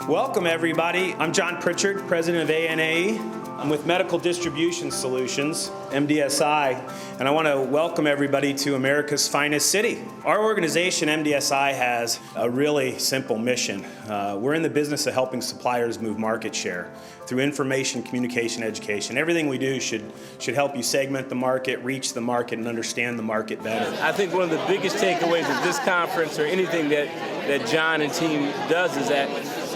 Welcome, everybody. I'm John Pritchard, president of ANAE. I'm with Medical Distribution Solutions, MDSI, and I want to welcome everybody to America's finest city. Our organization, MDSI, has a really simple mission. We're in the business of helping suppliers move market share through information, communication, education. Everything we do should help you segment the market, reach the market, and understand the market better. I think one of the biggest takeaways of this conference, or anything that John and team does, is that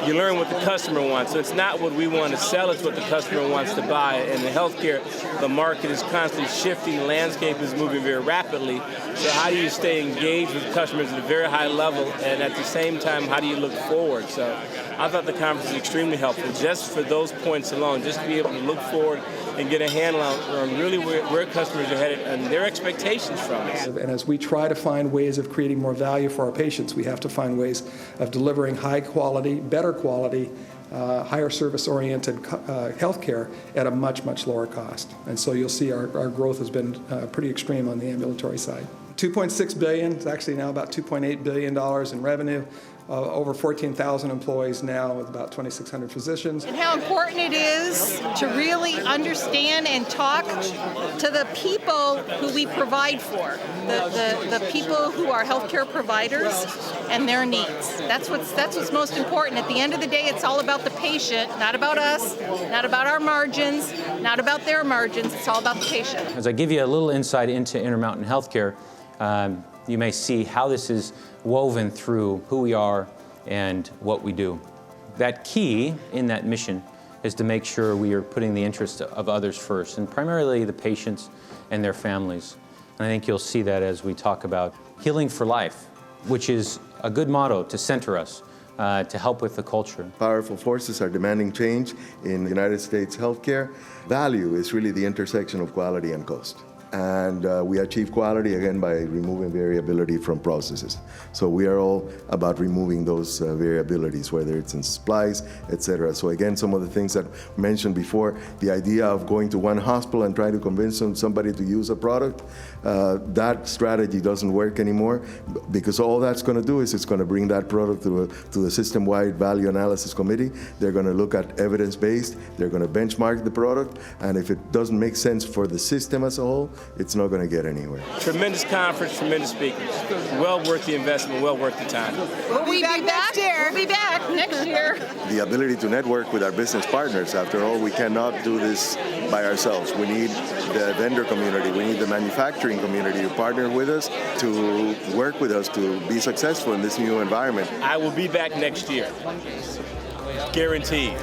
you learn what the customer wants. So it's not what we want to sell, it's what the customer wants to buy. And in healthcare, the market is constantly shifting, the landscape is moving very rapidly. So how do you stay engaged with customers at a very high level, and at the same time, how do you look forward? So I thought the conference was extremely helpful just for those points alone, just to be able to look forward and get a handle on really where customers are headed and their expectations from us. And as we try to find ways of creating more value for our patients, we have to find ways of delivering high quality, better quality, higher service-oriented health care at a much, much lower cost. And so you'll see our growth has been pretty extreme on the ambulatory side. $2.6 billion, it's actually now about $2.8 billion in revenue. Over 14,000 employees now with about 2,600 physicians. And how important it is to really understand and talk to the people who we provide for, the people who are healthcare providers and their needs. That's what's most important. At the end of the day, it's all about the patient, not about us, not about our margins, not about their margins. It's all about the patient. As I give you a little insight into Intermountain Healthcare, you may see how this is woven through who we are and what we do. That key in that mission is to make sure we are putting the interests of others first, and primarily the patients and their families. And I think you'll see that as we talk about healing for life, which is a good motto to center us, to help with the culture. Powerful forces are demanding change in the United States healthcare. Value is really the intersection of quality and cost. And we achieve quality, again, by removing variability from processes. So we are all about removing those variabilities, whether it's in supplies, etc. So again, some of the things that I mentioned before, the idea of going to one hospital and trying to convince somebody to use a product, that strategy doesn't work anymore, because all that's going to do is it's going to bring that product to the system-wide value analysis committee. They're going to look at evidence-based, they're going to benchmark the product, and if it doesn't make sense for the system as a whole, it's not going to get anywhere. Tremendous conference, tremendous speakers. Well worth the investment, well worth the time. We'll be back next year. We'll be back next year. The ability to network with our business partners. After all, we cannot do this by ourselves. We need the vendor community, we need the manufacturing community to partner with us, to work with us to be successful in this new environment. I will be back next year. Guaranteed.